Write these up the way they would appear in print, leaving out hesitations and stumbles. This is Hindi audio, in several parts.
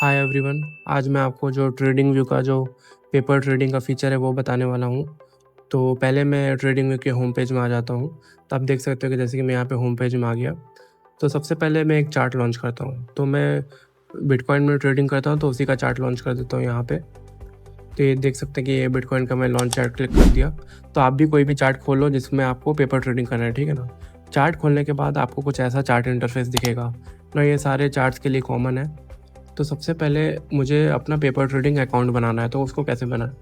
हाय एवरीवन, आज मैं आपको जो ट्रेडिंग व्यू का जो पेपर ट्रेडिंग का फ़ीचर है वो बताने वाला हूँ। तो पहले मैं ट्रेडिंग व्यू के होम पेज में आ जाता हूँ। तो आप देख सकते हो कि जैसे कि मैं यहाँ पे होम पेज में आ गया। तो सबसे पहले मैं एक चार्ट लॉन्च करता हूँ। तो मैं बिटकॉइन में ट्रेडिंग करता हूँ तो उसी का चार्ट लॉन्च कर देता हूँ यहाँ पे। तो ये देख सकते हैं कि ये बिटकॉइन का मैं लॉन्च चार्ट क्लिक कर दिया। तो आप भी कोई भी चार्ट खोल लो जिसमें आपको पेपर ट्रेडिंग करना है, ठीक है ना। चार्ट खोलने के बाद आपको कुछ ऐसा चार्ट इंटरफेस दिखेगा ना। ये सारे चार्ट्स के लिए कॉमन है। तो सबसे पहले मुझे अपना पेपर ट्रेडिंग अकाउंट बनाना है। तो उसको कैसे बनाना,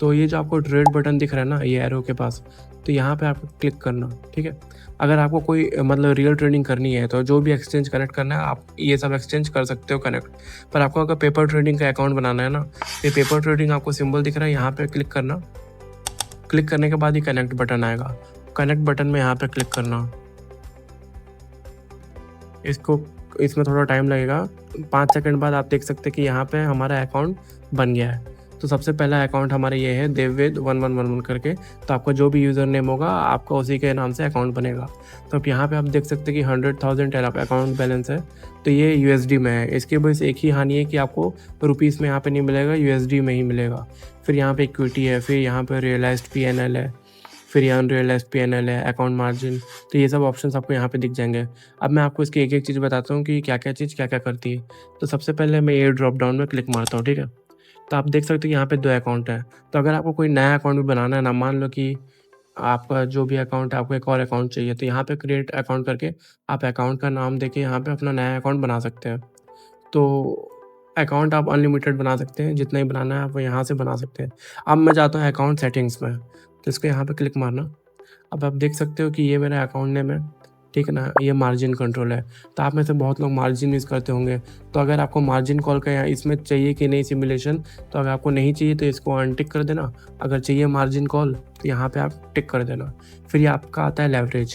तो ये जो आपको ट्रेड बटन दिख रहा है ना, ये एरो के पास, तो यहाँ पे आपको क्लिक करना, ठीक है। अगर आपको कोई मतलब रियल ट्रेडिंग करनी है तो जो भी एक्सचेंज कनेक्ट करना है आप ये सब एक्सचेंज कर सकते हो कनेक्ट। पर आपको अगर पेपर ट्रेडिंग का अकाउंट बनाना है ना, तो ये पेपर ट्रेडिंग आपको सिंबल दिख रहा है, यहाँ पे क्लिक करना। क्लिक करने के बाद ही कनेक्ट बटन आएगा। कनेक्ट बटन में यहाँ पे क्लिक करना। इसमें थोड़ा टाइम लगेगा। 5 सेकंड बाद आप देख सकते हैं कि यहाँ पे हमारा अकाउंट बन गया है। तो सबसे पहला अकाउंट हमारा ये है देववेद 1111 करके। तो आपका जो भी यूज़र नेम होगा आपका उसी के नाम से अकाउंट बनेगा। तो अब यहाँ पे आप देख सकते हैं कि 100,000 अकाउंट बैलेंस है। तो ये यूएसडी में है। इसकी बस एक ही हानि है कि आपको रुपीज़ में यहाँ पे नहीं मिलेगा, यूएसडी में ही मिलेगा। फिर यहाँ पे इक्विटी है, फिर यहाँ पे रियलाइज्ड पीएनएल है, फिर यहाँ अनरियलाइज्ड पीएनएल है, अकाउंट मार्जिन। तो ये सब ऑप्शंस आपको यहाँ पे दिख जाएंगे। अब मैं आपको इसकी एक एक चीज़ बताता हूँ कि क्या क्या चीज़ क्या क्या करती है। तो सबसे पहले मैं ये ड्रॉप डाउन में क्लिक मारता हूँ, ठीक है। तो आप देख सकते हो यहाँ पे 2 अकाउंट है। तो अगर आपको कोई नया अकाउंट भी बनाना है ना, मान लो कि आपका जो भी अकाउंट है आपको एक और अकाउंट चाहिए, तो यहाँ पे क्रिएट अकाउंट करके आप अकाउंट का नाम देके यहाँ पे अपना नया अकाउंट बना सकते हैं। तो अकाउंट आप अनलिमिटेड बना सकते हैं, जितना ही बनाना है आप यहाँ से बना सकते हैं। अब मैं जाता हूँ अकाउंट सेटिंग्स में, तो इसको यहाँ पे क्लिक मारना। अब आप देख सकते हो कि ये मेरा अकाउंट नेम है, ठीक है ना। ये मार्जिन कंट्रोल है। तो आप में से बहुत लोग मार्जिन यूज़ करते होंगे। तो अगर आपको मार्जिन कॉल का यहाँ इसमें चाहिए कि नहीं सिमुलेशन, तो अगर आपको नहीं चाहिए तो इसको अनटिक कर देना। अगर चाहिए मार्जिन कॉल तो यहाँ पे आप टिक कर देना। फिर ये आपका आता है लेवरेज।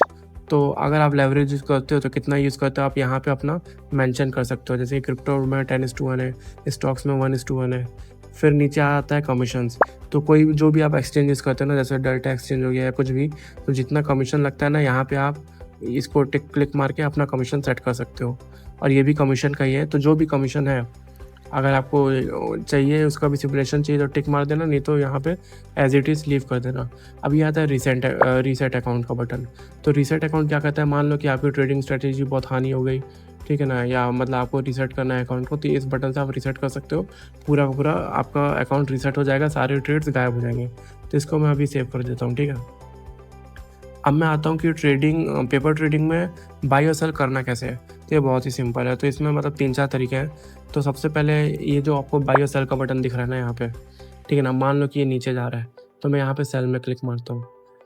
तो अगर आप लेवरेज यूज़ करते हो तो कितना यूज़ करते हो आप यहाँ पे अपना मेंशन कर सकते हो। जैसे क्रिप्टो में 10:1 है, स्टॉक्स में 1:1 है। फिर नीचे आता है कमीशंस। तो कोई भी जो भी आप एक्सचेंज यूज़ करते हो ना, जैसे डेल्टा एक्सचेंज हो गया या कुछ भी, तो जितना कमीशन लगता है ना, यहाँ पे आप इसको टिक क्लिक मार के अपना कमीशन सेट कर सकते हो। और ये भी कमीशन का ही है। तो जो भी कमीशन है अगर आपको चाहिए, उसका भी सिमुलेशन चाहिए तो टिक मार देना, नहीं तो यहाँ पे एज इट इज़ लीव कर देना। अब ये आता है रीसेट अकाउंट का बटन। तो रीसेट अकाउंट क्या कहता है, मान लो कि आपकी ट्रेडिंग स्ट्रेटेजी बहुत हानि हो गई, ठीक है ना, या मतलब आपको रीसेट करना है अकाउंट को, तो इस बटन से आप रीसेट कर सकते हो। पूरा का पूरा आपका अकाउंट रीसेट हो जाएगा, सारे ट्रेड्स गायब हो जाएंगे। तो इसको मैं अभी सेव कर देता हूँ, ठीक है। अब मैं आता हूँ कि पेपर ट्रेडिंग में बाई और सेल करना कैसे है। तो ये बहुत ही सिंपल है। तो इसमें मतलब 3-4 तरीके हैं। तो सबसे पहले ये जो आपको बाई और सेल का बटन दिख रहा है ना यहाँ पे, ठीक है ना, मान लो कि ये नीचे जा रहा है तो मैं यहाँ पे सेल में क्लिक मारता हूँ।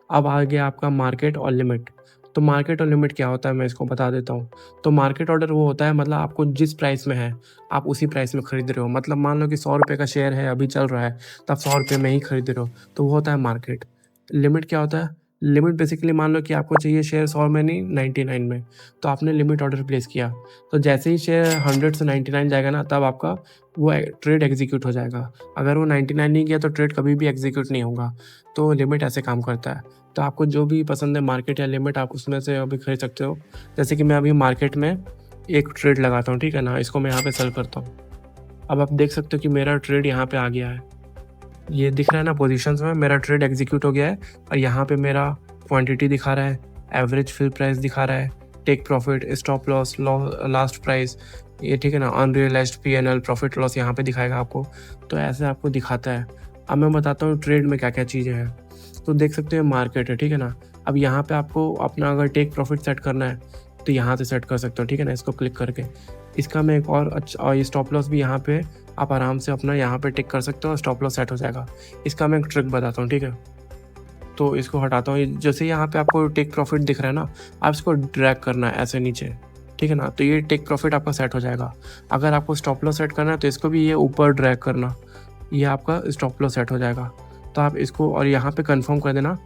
अब आ गया आपका मार्केट और लिमिट। तो मार्केट और लिमिट क्या होता है मैं इसको बता देता हूँ। तो मार्केट ऑर्डर वो होता है, मतलब आपको जिस प्राइस में है आप उसी प्राइस में खरीद रहे हो। मतलब मान लो कि 100 रुपये का शेयर है, अभी चल रहा है, तो आप 100 रुपये में ही खरीद रहे हो, तो वो होता है मार्केट। लिमिट क्या होता है, लिमिट बेसिकली मान लो कि आपको चाहिए शेयर 100 में नहीं 99 में, तो आपने लिमिट ऑर्डर प्लेस किया, तो जैसे ही शेयर 100 से 99 जाएगा ना, तब आपका वो ट्रेड एग्जीक्यूट हो जाएगा। अगर वो 99 नहीं गया तो ट्रेड कभी भी एग्जीक्यूट नहीं होगा। तो लिमिट ऐसे काम करता है। तो आपको जो भी पसंद है मार्केट या लिमिट, आप उसमें से अभी खरीद सकते हो। जैसे कि मैं अभी मार्केट में एक ट्रेड लगाता हूँ, ठीक है ना, इसको मैं यहाँ पे सेल करता हूँ। अब आप देख सकते हो कि मेरा ट्रेड यहाँ पे आ गया है। ये दिख रहा है ना, पोजीशंस में मेरा ट्रेड एग्जीक्यूट हो गया है। और यहाँ पे मेरा क्वांटिटी दिखा रहा है, एवरेज फिल प्राइस दिखा रहा है, take profit, stop loss, last price, ये ठीक है ना, अनरियलाइज्ड पीएनएल, प्रॉफिट लॉस यहाँ पे दिखाएगा आपको। तो ऐसे आपको दिखाता है। अब मैं बताता हूँ ट्रेड में क्या क्या चीज़ें हैं। तो देख सकते हैं मार्केट है, ठीक है ना। अब यहाँ पे आपको अपना अगर टेक प्रॉफिट सेट करना है तो यहाँ से सेट कर सकते हो, ठीक है ना, इसको क्लिक करके। इसका मैं एक और अच्छा, और ये स्टॉप लॉस भी यहाँ पे आप आराम से अपना यहाँ पे टिक कर सकते हो और स्टॉप लॉस सेट हो जाएगा। इसका मैं एक ट्रिक बताता हूँ, ठीक है। तो इसको हटाता हूँ। जैसे यहाँ पे आपको टेक प्रॉफिट दिख रहा है ना, आप इसको ड्रैग करना है ऐसे नीचे, ठीक है ना, तो ये टेक प्रॉफिट आपका सेट हो जाएगा। अगर आपको स्टॉप लॉस सेट करना है तो इसको भी ये ऊपर ड्रैग करना, ये आपका स्टॉप लॉस सेट हो जाएगा। तो आप इसको और यहाँ पे कंफर्म कर देना।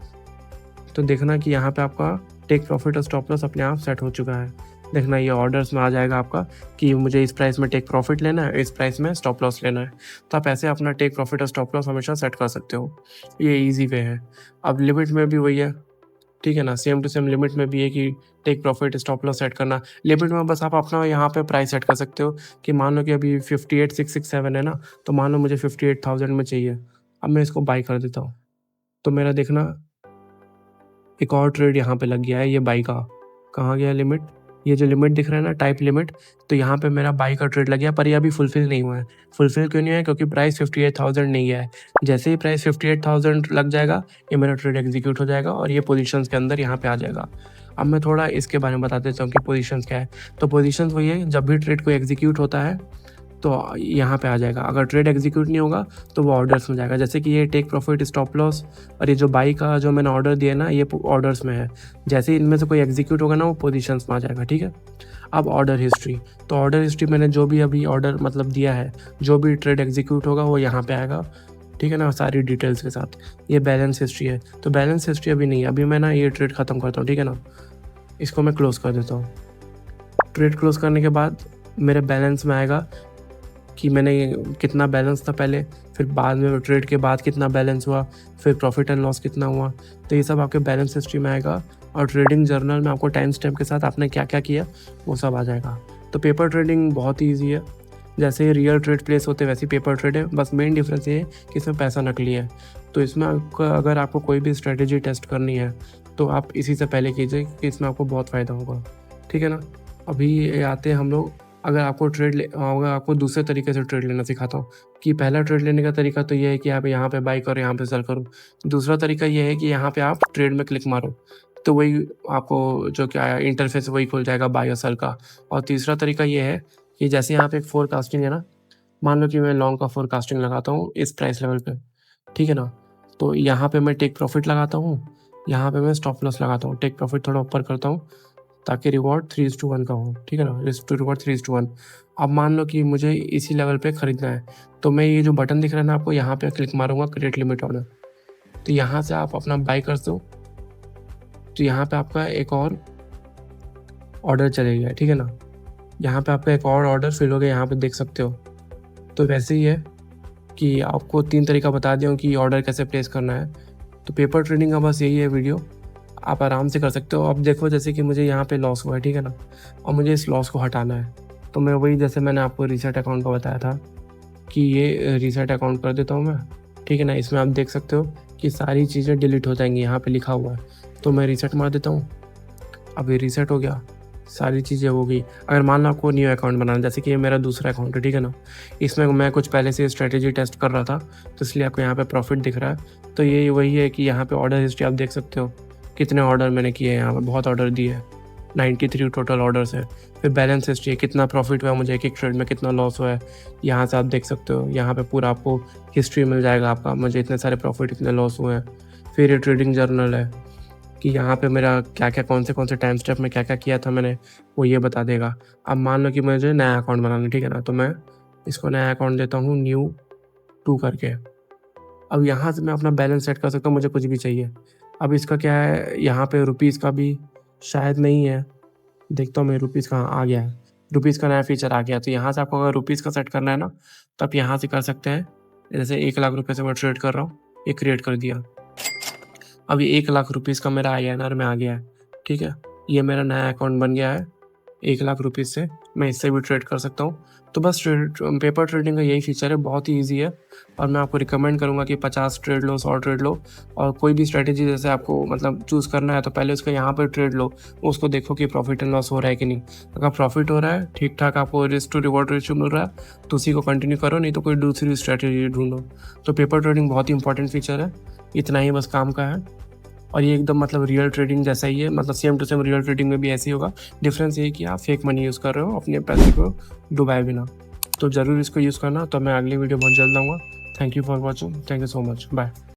तो देखना कि यहाँ पे आपका टेक प्रॉफिट और स्टॉप लॉस अपने आप सेट हो चुका है। देखना ये ऑर्डर्स में आ जाएगा आपका कि मुझे इस प्राइस में टेक प्रॉफिट लेना है, इस प्राइस में स्टॉप लॉस लेना है। तो आप ऐसे अपना टेक प्रॉफिट और स्टॉप लॉस हमेशा सेट कर सकते हो। ये इजी वे है। अब लिमिट में भी वही है। ठीक है ना। सेम टू सेम लिमिट में भी है कि take profit, stop loss set करना। लिमिट में बस आप अपना यहाँ पे प्राइस सेट कर सकते हो कि मान लो कि अभी 58,667 है ना, तो मान लो मुझे 58,000 में चाहिए। अब मैं इसको बाई कर देता हूँ, तो मेरा देखना एक और ट्रेड यहाँ पे लग गया है, ये बाई का। कहाँ गया लिमिट? ये जो लिमिट दिख रहा है ना, टाइप लिमिट, तो यहाँ पे मेरा बाई का ट्रेड लग गया, पर ये अभी फुलफिल नहीं हुआ है। फुलफिल क्यों नहीं हुआ है? क्योंकि प्राइस 58,000 नहीं गया है। जैसे ही प्राइस 58,000 लग जाएगा, ये मेरा ट्रेड एग्जीक्यूट हो जाएगा और ये पोजीशंस के अंदर यहाँ पे आ जाएगा। अब मैं थोड़ा इसके बारे में बता देता हूँ कि पोजीशंस क्या है। तो पोजीशंस वही है, जब भी ट्रेड को एग्जीक्यूट होता है तो यहाँ पे आ जाएगा। अगर ट्रेड एग्जीक्यूट नहीं होगा तो वो ऑर्डर्स में जाएगा। जैसे कि ये टेक प्रॉफिट, स्टॉप लॉस और ये जो बाई का जो मैंने ऑर्डर दिया ना, ये ऑर्डर्स में है। जैसे ही इनमें से कोई एग्जीक्यूट होगा ना, वो पोजीशंस में आ जाएगा। ठीक है। अब ऑर्डर हिस्ट्री, तो ऑर्डर हिस्ट्री मैंने जो भी अभी ऑर्डर मतलब दिया है, जो भी ट्रेड एग्जीक्यूट होगा वो यहाँ पे आएगा। ठीक है ना, सारी डिटेल्स के साथ। ये बैलेंस हिस्ट्री है, तो बैलेंस हिस्ट्री अभी नहीं है। अभी मैं ना ये ट्रेड ख़त्म करता हूँ। ठीक है ना, इसको मैं क्लोज़ कर देता हूँ। ट्रेड क्लोज़ करने के बाद मेरे बैलेंस में आएगा कि मैंने कितना बैलेंस था पहले, फिर बाद में ट्रेड के बाद कितना बैलेंस हुआ, फिर प्रॉफिट एंड लॉस कितना हुआ। तो ये सब आपके बैलेंस हिस्ट्री में आएगा और ट्रेडिंग जर्नल में आपको टाइम स्टैम्प के साथ आपने क्या क्या किया वो सब आ जाएगा। तो पेपर ट्रेडिंग बहुत ही ईजी है। जैसे रियल ट्रेड प्लेस होते वैसे पेपर ट्रेड है, बस मेन डिफरेंस ये है कि इसमें पैसा नकली है। तो इसमें अगर आपको कोई भी स्ट्रेटेजी टेस्ट करनी है तो आप इसी से पहले कीजिए कि इसमें आपको बहुत फ़ायदा होगा। ठीक है ना। अभी आते हैं हम लोग, अगर आपको दूसरे तरीके से ट्रेड लेना सिखाता हूँ कि पहला ट्रेड लेने का तरीका तो ये है कि आप यहाँ पे बाई करो, यहाँ पे सेल करो। दूसरा तरीका ये है कि यहाँ पे आप ट्रेड में क्लिक मारो, तो वही आपको जो क्या है इंटरफेस वही खुल जाएगा बाई और सेल का। और तीसरा तरीका ये है कि जैसे यहाँ पे एक फोरकास्टिंग है ना, मान लो कि मैं लॉन्ग का फोरकास्टिंग लगाता हूँ इस प्राइस लेवल पे। ठीक है ना, तो यहाँ पे मैं टेक प्रॉफिट लगाता हूँ, यहाँ पे मैं स्टॉप लॉस लगाता हूँ। टेक प्रॉफिट थोड़ा ऊपर करता हूँ ताकि रिवॉर्ड 3:1 का हो। ठीक है ना, रिस्क टू रिवॉर्ड 3:1। अब मान लो कि मुझे इसी लेवल पे ख़रीदना है, तो मैं ये जो बटन दिख रहा है ना आपको, यहाँ पे क्लिक मारूंगा क्रिएट लिमिट ऑर्डर। तो यहाँ से आप अपना बाई कर दो, तो यहाँ पे आपका एक और ऑर्डर चलेगा। ठीक है ना, यहाँ पे आपका एक और ऑर्डर फिल हो गया, यहाँ पे देख सकते हो। तो वैसे ही है कि आपको 3 तरीका बता दिया हूँ कि ऑर्डर कैसे प्लेस करना है। तो पेपर ट्रेडिंग का बस यही है वीडियो, आप आराम से कर सकते हो। अब देखो जैसे कि मुझे यहाँ पे लॉस हुआ है, ठीक है ना, और मुझे इस लॉस को हटाना है, तो मैं वही जैसे मैंने आपको रीसेट अकाउंट का बताया था कि ये रीसेट अकाउंट कर देता हूँ मैं। ठीक है ना, इसमें आप देख सकते हो कि सारी चीज़ें डिलीट हो जाएंगी, यहाँ पे लिखा हुआ है। तो मैं रीसेट मार देता हूँ, अब ये रीसेट हो गया, सारी चीज़ें हो गई। अगर मान लो आपको न्यू अकाउंट बनाना, जैसे कि ये मेरा दूसरा अकाउंट है, ठीक है ना, इसमें मैं कुछ पहले से स्ट्रेटेजी टेस्ट कर रहा था, तो इसलिए आपको यहाँ पे प्रॉफिट दिख रहा है। तो ये वही है कि यहाँ पे ऑर्डर हिस्ट्री आप देख सकते हो कितने ऑर्डर मैंने किए हैं। यहाँ पे बहुत ऑर्डर दिए हैं, 93 टोटल ऑर्डर्स है। फिर बैलेंस हिस्ट्री है, कितना प्रॉफिट हुआ मुझे एक एक ट्रेड में, कितना लॉस हुआ है, यहाँ से आप देख सकते हो। यहाँ पे पूरा आपको हिस्ट्री मिल जाएगा आपका, मुझे इतने सारे प्रॉफिट, इतने लॉस हुए हैं। फिर ये ट्रेडिंग जर्नल है कि यहाँ पे मेरा क्या क्या कौन से टाइम स्टेप में क्या क्या किया था मैंने, वो ये बता देगा। अब मान लो कि मुझे नया अकाउंट बनाना, ठीक है ना, तो मैं इसको नया अकाउंट देता हूँ न्यू 2 करके। अब यहाँ से मैं अपना बैलेंस सेट कर सकता हूँ, मुझे कुछ भी चाहिए। अब इसका क्या है, यहाँ पे रुपीज़ का भी शायद नहीं है, देखता हूँ मैं रुपीज़ कहाँ आ गया है। रुपीज़ का नया फीचर आ गया, तो यहाँ से आपको अगर रुपीज़ का सेट करना है ना, तो आप यहाँ से कर सकते हैं। जैसे 1 लाख रुपये से मैं ट्रेड कर रहा हूँ, ये क्रिएट कर दिया। अभी 1 लाख रुपीज़ का मेरा INR में आ गया है। ठीक है, ये मेरा नया अकाउंट बन गया है 1 लाख रुपीज़ से, मैं इससे भी ट्रेड कर सकता हूँ। तो बस पेपर ट्रेडिंग का यही फीचर है, बहुत ही ईजी है। और मैं आपको रिकमेंड करूँगा कि 50 ट्रेड लो, 100 ट्रेड लो, और कोई भी स्ट्रेटेजी जैसे आपको मतलब चूज़ करना है तो पहले उसका यहाँ पर ट्रेड लो, उसको देखो कि प्रॉफिट एंड लॉस हो रहा है कि नहीं। अगर प्रॉफिट हो रहा है, ठीक ठाक आपको रिस्क टू रिवॉर्ड रेशियो मिल रहा है, तो उसी को कंटिन्यू करो, नहीं तो कोई दूसरी स्ट्रेटेजी ढूंढो। तो पेपर ट्रेडिंग बहुत ही इंपॉर्टेंट फीचर है, इतना ही बस काम का है। और ये एकदम मतलब रियल ट्रेडिंग जैसा ही है, मतलब same to same real trading में भी ऐसे ही होगा। डिफरेंस ये है कि आप फेक मनी यूज़ कर रहे हो, अपने पैसे को डुबाए बिना। तो ज़रूर इसको यूज़ करना। तो मैं अगली वीडियो बहुत जल्द आऊँगा। Thank you for watching, thank you so much, bye.